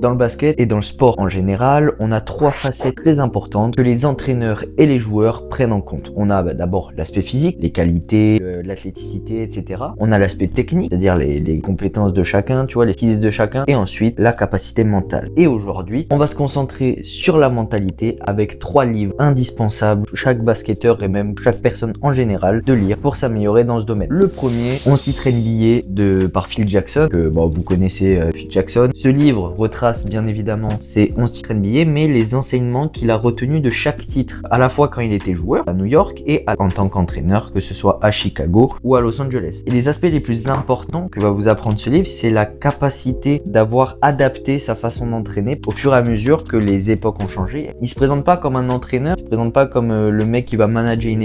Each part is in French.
Dans le basket et dans le sport en général, on a trois facettes très importantes que les entraîneurs et les joueurs prennent en compte. On a d'abord l'aspect physique, les qualités, l'athléticité, etc. On a l'aspect technique, c'est-à-dire les compétences de chacun, tu vois, les skills de chacun. Et ensuite, la capacité mentale. Et aujourd'hui, on va se concentrer sur la mentalité avec 3 livres indispensables, chaque basketteur et même chaque personne en général, de lire pour s'améliorer dans ce domaine. Le premier, 11 titres NBA par Phil Jackson, que vous connaissez Phil Jackson. Ce livre retrace bien évidemment ses 11 titres NBA, mais les enseignements qu'il a retenus de chaque titre, à la fois quand il était joueur à New York et en tant qu'entraîneur, que ce soit à Chicago ou à Los Angeles. Et les aspects les plus importants que va vous apprendre ce livre, c'est la capacité d'avoir adapté sa façon d'entraîner au fur et à mesure que les époques ont changé. Il se présente pas comme un entraîneur, il se présente pas comme le mec qui va manager une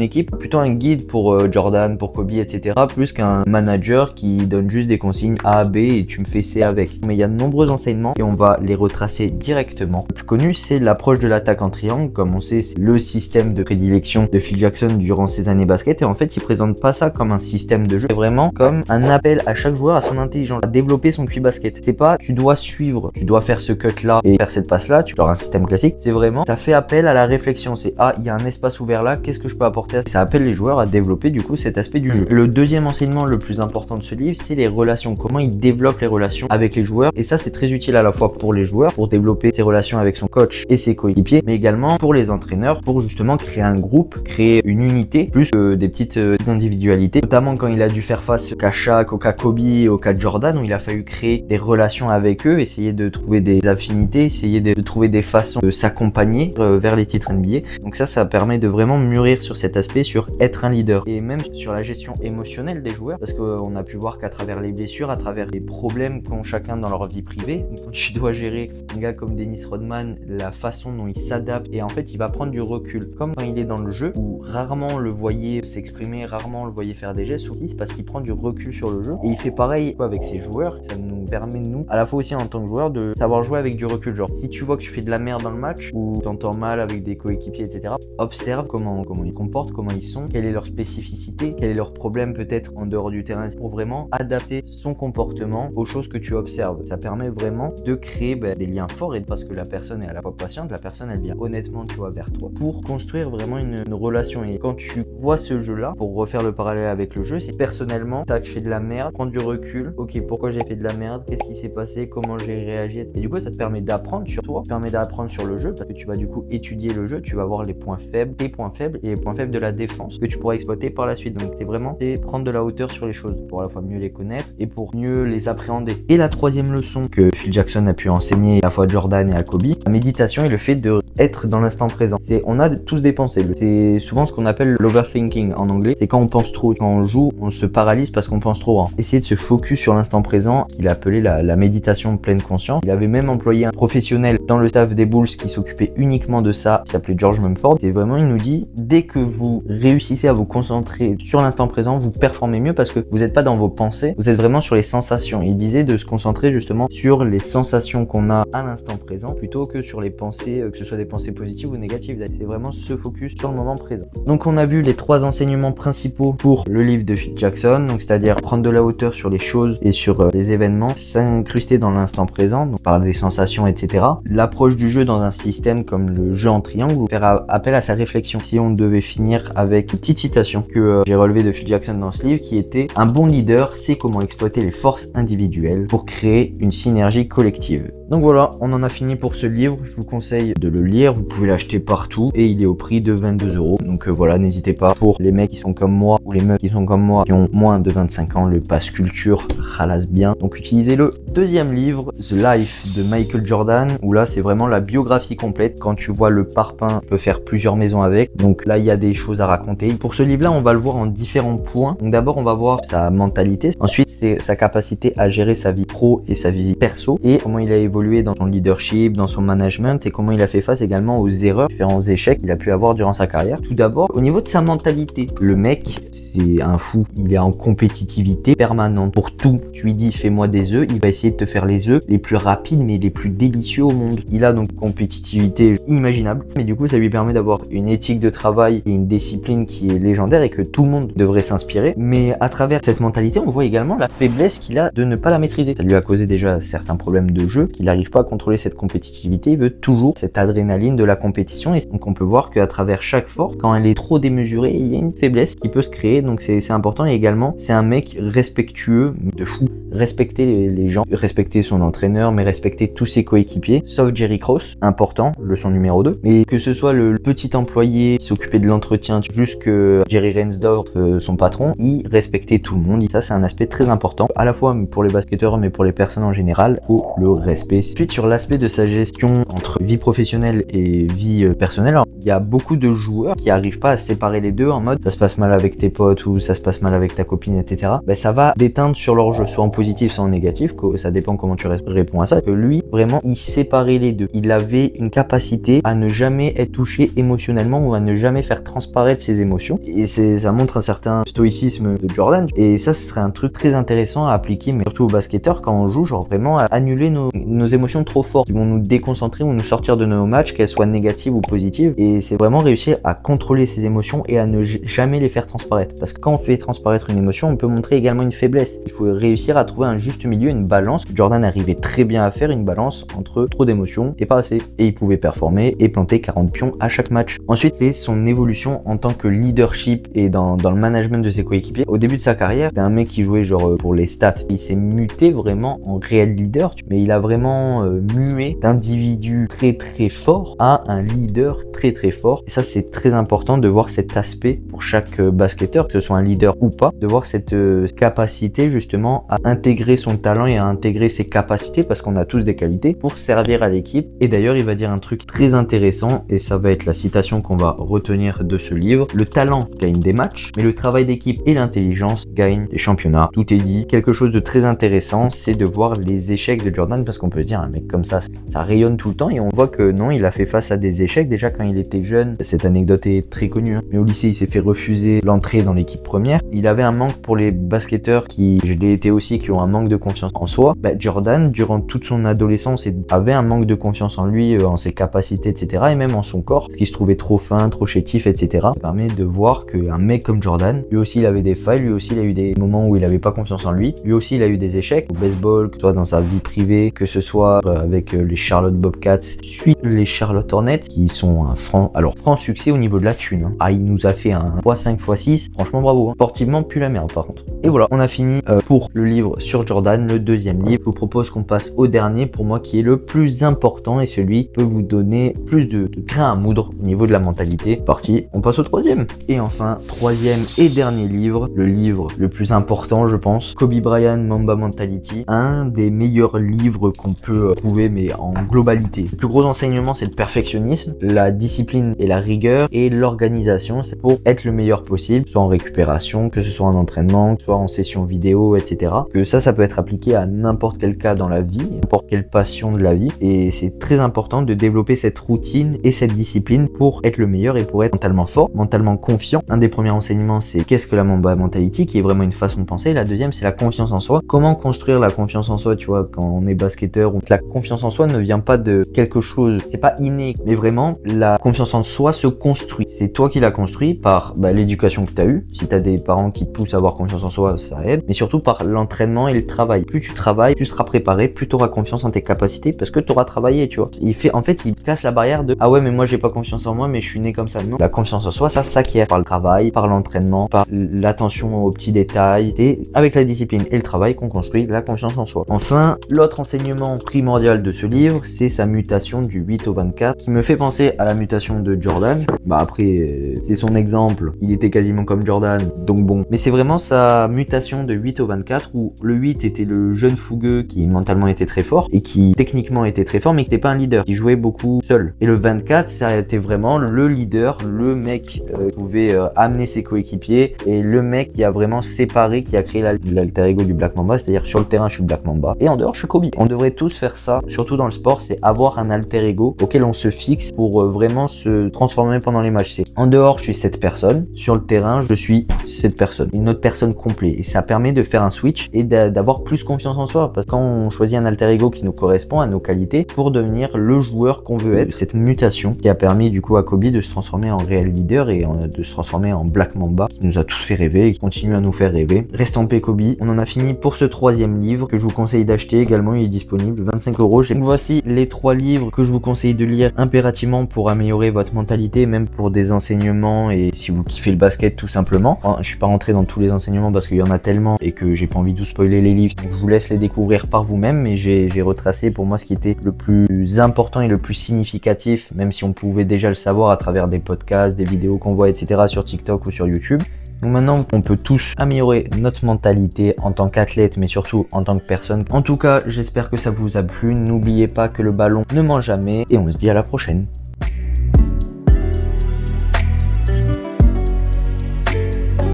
équipe, plutôt un guide pour Jordan, pour Kobe, etc. Plus qu'un manager qui donne juste des consignes A, B et tu me fais C avec. Mais il y a de nombreux enseignements et on va les retracer directement. Le plus connu, c'est l'approche de l'attaque en triangle. Comme on sait, c'est le système de prédilection de Phil Jackson durant ses années basket. Et en fait, il présente pas ça comme un système de jeu, c'est vraiment comme un appel à chaque joueur à son intelligence, à développer son QI basket. C'est pas tu dois suivre, tu dois faire ce cut là et faire cette passe là, tu as un système classique. C'est vraiment, ça fait appel à la réflexion. C'est il y a un espace ouvert là, qu'est-ce que je peux apporter à ça? Ça appelle les joueurs à développer du coup cet aspect du jeu. Le deuxième enseignement le plus important de ce livre, c'est les relations. Comment il développe les relations avec les joueurs. Et ça, c'est très utile à la fois pour les joueurs, pour développer ses relations avec son coach et ses coéquipiers, mais également pour les entraîneurs, pour justement créer un groupe, créer une unité, plus que des petites individualités, notamment quand il a dû faire face au cas Shaq, au cas Kobe, au cas Jordan, où il a fallu créer des relations avec eux, essayer de trouver des affinités, essayer de trouver des façons de s'accompagner vers les titres NBA. Donc ça permet de vraiment mûrir sur cet aspect, sur être un leader, et même sur la gestion émotionnelle des joueurs, parce qu'on a pu voir qu'à travers les blessures, à travers les problèmes qu'ont chacun dans leur vie privée, quand tu dois gérer un gars comme Dennis Rodman, la façon dont il s'adapte, et en fait il va prendre du recul, comme quand il est dans le jeu, où rarement on le voyait s'exprimer, rarement on le voyait faire des gestes, c'est parce qu'il prend du recul sur le jeu, et il fait pareil avec ses joueurs. Ça nous permet, nous, à la fois aussi en tant que joueur, de savoir jouer avec du recul. Genre, si tu vois que tu fais de la merde dans le match, ou t'entends mal avec des coéquipiers, etc., observe comment ils se comportent, comment ils sont, quelle est leur spécificité, quel est leur problème peut-être en dehors du terrain, pour vraiment adapter son comportement aux choses que tu observes. Ça permet vraiment de créer des liens forts, et parce que la personne est à la fois patiente, la personne elle vient honnêtement, tu vois, vers toi pour construire vraiment une relation. Et quand tu vois ce jeu là, pour refaire le parallèle avec le jeu, c'est personnellement, tac, je fais de la merde, prendre du recul, ok, pourquoi j'ai fait de la merde, qu'est-ce qui s'est passé, comment j'ai réagi, et du coup ça te permet d'apprendre sur toi, ça te permet d'apprendre sur le jeu, parce que tu vas du coup étudier le jeu, tu vas voir les points faibles, tes points faibles et les points faibles de la défense que tu pourras exploiter par la suite. Donc c'est vraiment prendre de la hauteur sur les choses pour à la fois mieux les connaître et pour mieux les appréhender. Et la troisième leçon que Phil Jackson a pu enseigner à la fois à Jordan et à Kobe, la méditation et le fait de être dans l'instant présent. On a tous des pensées. C'est souvent ce qu'on appelle l'overthinking en anglais. C'est quand on pense trop. Quand on joue, on se paralyse parce qu'on pense trop. Essayer de se focus sur l'instant présent, qu'il a appelé la méditation de pleine conscience. Il avait même employé un professionnel dans le staff des Bulls qui s'occupait uniquement de ça, qui s'appelait George Mumford. Et vraiment, il nous dit, dès que vous réussissez à vous concentrer sur l'instant présent, vous performez mieux parce que vous n'êtes pas dans vos pensées, vous êtes vraiment sur les sensations. Il disait de se concentrer justement sur les sensations qu'on a à l'instant présent plutôt que sur les pensées, que ce soit des pensées positives ou négatives. C'est vraiment se focus sur le moment présent. Donc on a vu les 3 enseignements principaux pour le livre de Phil Jackson, donc c'est-à-dire prendre de la hauteur sur les choses et sur les événements, s'incruster dans l'instant présent, donc par des sensations, etc. L'approche du jeu dans un système comme le jeu en triangle, ou faire appel à sa réflexion. Si on devait finir avec une petite citation que j'ai relevée de Phil Jackson dans ce livre, qui était: un bon leader sait comment exploiter les forces individuelles pour créer une synergie collective. Donc voilà, on en a fini pour ce livre. Je vous conseille de le lire, vous pouvez l'acheter partout et il est au prix de 22 €. Donc voilà, n'hésitez pas. Pour les mecs qui sont comme moi ou les meufs qui sont comme moi qui ont moins de 25 ans, le pass culture ralasse bien. Donc utilisez-le. Deuxième livre, The Life de Michael Jordan, où là c'est vraiment la biographie complète. Quand tu vois le parpaing, tu peux faire plusieurs maisons avec. Donc là il y a des choses à raconter. Pour ce livre-là, on va le voir en différents points. Donc d'abord on va voir sa mentalité. Ensuite c'est sa capacité à gérer sa vie pro et sa vie perso, et comment il a évolué dans son leadership, dans son management, et comment il a fait face également aux erreurs, différents échecs qu'il a pu avoir durant sa carrière. Tout d'abord, au niveau de sa mentalité, le mec, c'est un fou. Il est en compétitivité permanente. Pour tout, tu lui dis fais-moi des œufs, il va essayer de te faire les œufs les plus rapides mais les plus délicieux au monde. Il a donc compétitivité inimaginable, mais du coup ça lui permet d'avoir une éthique de travail et une discipline qui est légendaire et que tout le monde devrait s'inspirer. Mais à travers cette mentalité, on voit également la faiblesse qu'il a de ne pas la maîtriser. Ça lui a causé déjà certains problèmes de jeu qu'il il n'arrive pas à contrôler cette compétitivité, il veut toujours cette adrénaline de la compétition. Et donc on peut voir qu'à travers chaque force, quand elle est trop démesurée, il y a une faiblesse qui peut se créer, donc c'est important. Et également, c'est un mec respectueux de fou. Respecter les gens, respecter son entraîneur, mais respecter tous ses coéquipiers, sauf Jerry Krause, important, leçon numéro 2. Mais que ce soit le petit employé qui s'occupait de l'entretien jusque Jerry Reinsdorf, son patron, il respectait tout le monde. Et ça, c'est un aspect très important, à la fois pour les basketteurs, mais pour les personnes en général, pour le respect. Ensuite, sur l'aspect de sa gestion entre vie professionnelle et vie personnelle, alors, il y a beaucoup de joueurs qui n'arrivent pas à séparer les deux en mode ça se passe mal avec tes potes ou ça se passe mal avec ta copine, etc. Ben, ça va déteindre sur leur jeu, soit en positif, soit en négatif, ça dépend comment tu réponds à ça. Que lui, vraiment, il séparait les deux. Il avait une capacité à ne jamais être touché émotionnellement ou à ne jamais faire transparaître ses émotions. Et ça montre un certain stoïcisme de Jordan. Et ça, ce serait un truc très intéressant à appliquer, mais surtout aux basketteurs quand on joue, genre vraiment à annuler nos émotions trop fortes qui vont nous déconcentrer ou nous sortir de nos matchs, qu'elles soient négatives ou positives. Et c'est vraiment réussir à contrôler ses émotions et à ne jamais les faire transparaître. Parce que quand on fait transparaître une émotion, on peut montrer également une faiblesse. Il faut réussir à trouver un juste milieu, une balance. Jordan arrivait très bien à faire une balance entre trop d'émotions et pas assez. Et il pouvait performer et planter 40 pions à chaque match. Ensuite, c'est son évolution en tant que leadership et dans le management de ses coéquipiers. Au début de sa carrière, c'était un mec qui jouait genre pour les stats. Il s'est muté vraiment en réel leader, mais il a vraiment mué d'individu très très fort à un leader très très fort. Et ça, c'est très important de voir cet aspect pour chaque basketteur, que ce soit un leader ou pas, de voir cette capacité justement à intégrer son talent et à intégrer ses capacités, parce qu'on a tous des qualités, pour servir à l'équipe. Et d'ailleurs, il va dire un truc très intéressant, et ça va être la citation qu'on va retenir de ce livre: le talent gagne des matchs, mais le travail d'équipe et l'intelligence gagnent des championnats. Tout est dit. Quelque chose de très intéressant, c'est de voir les échecs de Jordan, parce qu'on peut se dire, un mec comme ça rayonne tout le temps, et on voit que non, il a fait face à des échecs déjà quand il était jeune. Cette anecdote est très connue, hein. Mais au lycée, il s'est fait refuser l'entrée dans l'équipe première. Il avait un manque pour les basketteurs qui, je l'ai été aussi, qui ont un manque de confiance en soi. Jordan, durant toute son adolescence, avait un manque de confiance en lui, en ses capacités, etc. et même en son corps, parce qu'il se trouvait trop fin, trop chétif, etc. Ça permet de voir qu'un mec comme Jordan, lui aussi il avait des failles, lui aussi il a eu des moments où il avait pas confiance en lui, lui aussi il a eu des échecs au baseball, que ce soit dans sa vie privée, que ce soit avec les Charlotte Bobcats, puis les Charlotte Hornets, qui sont un franc succès au niveau de la thune, hein. Ah, il nous a fait un x5 x6, franchement bravo, hein. Sportivement, plus la merde par contre. Et voilà, on a fini pour le livre sur Jordan, le deuxième livre. Je vous propose qu'on passe au dernier, pour moi qui est le plus important et celui qui peut vous donner plus de grain à moudre au niveau de la mentalité. Parti, on passe au troisième. Et enfin, troisième et dernier livre, le livre le plus important je pense, Kobe Bryant, Mamba Mentality, un des meilleurs livres qu'on peut trouver, mais en globalité. Le plus gros enseignement, c'est le perfectionnisme, la discipline et la rigueur, et l'organisation, c'est pour être le meilleur possible, soit en récupération, que ce soit en entraînement, soit en session vidéo, etc. Que ça peut être appliqué à n'importe quel cas dans la vie, n'importe quelle passion de la vie, et c'est très important de développer cette routine et cette discipline pour être le meilleur et pour être mentalement fort, mentalement confiant. Un des premiers enseignements, c'est qu'est-ce que la Mamba Mentality, qui est vraiment une façon de penser. La deuxième, c'est la confiance en soi. Comment construire la confiance en soi, tu vois, quand on est basketteur, où la confiance en soi ne vient pas de quelque chose, c'est pas inné, mais vraiment la confiance en soi se construit. C'est toi qui l'as construit par l'éducation que tu as eue. Si tu as des parents qui te poussent à avoir confiance en soi, ça aide, mais surtout par l'entraînement et le travail. Plus tu travailles, plus tu seras préparé, plus tu auras confiance en tes capacités, parce que tu auras travaillé, tu vois. Il casse la barrière de ah ouais, mais moi j'ai pas confiance en moi, mais je suis né comme ça. Non, la confiance en soi, ça s'acquiert par le travail, par l'entraînement, par l'attention aux petits détails. C'est avec la discipline et le travail qu'on construit la confiance en soi. Enfin, l'autre enseignement primordial de ce livre, c'est sa mutation du 8 au 24, qui me fait penser à la mutation de Jordan. Après, c'est son exemple, il était quasiment comme Jordan, donc bon. Mais c'est vraiment sa mutation de 8 au 24, où le 8 était le jeune fougueux qui mentalement était très fort et qui techniquement était très fort, mais qui n'était pas un leader, qui jouait beaucoup seul. Et le 24, ça a été vraiment le leader, le mec qui pouvait amener ses coéquipiers, et le mec qui a vraiment séparé, qui a créé l'alter ego du Black Mamba, c'est-à-dire sur le terrain je suis le Black Mamba et en dehors je suis Kobe. On devrait tous faire ça, surtout dans le sport, c'est avoir un alter ego auquel on se fixe pour vraiment se transformer pendant les matchs. C'est en dehors, je suis cette personne, sur le terrain, je suis cette personne, une autre personne complète. Et ça permet de faire un switch et d'avoir plus confiance en soi, parce que quand on choisit un alter ego qui nous correspond à nos qualités pour devenir le joueur qu'on veut être, cette mutation qui a permis du coup à Kobe de se transformer en réel leader et de se transformer en Black Mamba, qui nous a tous fait rêver et qui continue à nous faire rêver. Reste en paix Kobe. On en a fini pour ce 3e livre que je vous conseille d'acheter également, il est disponible 25 €. Donc voici les 3 livres que je vous conseille de lire impérativement pour améliorer votre mentalité, même pour des enseignements et si vous kiffez le basket tout simplement. Je suis pas rentré dans tous les enseignements parce qu'il y en a tellement et que j'ai pas envie de vous spoiler les livres, donc je vous laisse les découvrir par vous-même, mais j'ai retracé pour moi ce qui était le plus important et le plus significatif, même si on pouvait déjà le savoir à travers des podcasts, des vidéos qu'on voit, etc. sur TikTok ou sur YouTube. Donc maintenant, on peut tous améliorer notre mentalité en tant qu'athlète, mais surtout en tant que personne. En tout cas, j'espère que ça vous a plu. N'oubliez pas que le ballon ne ment jamais et on se dit à la prochaine.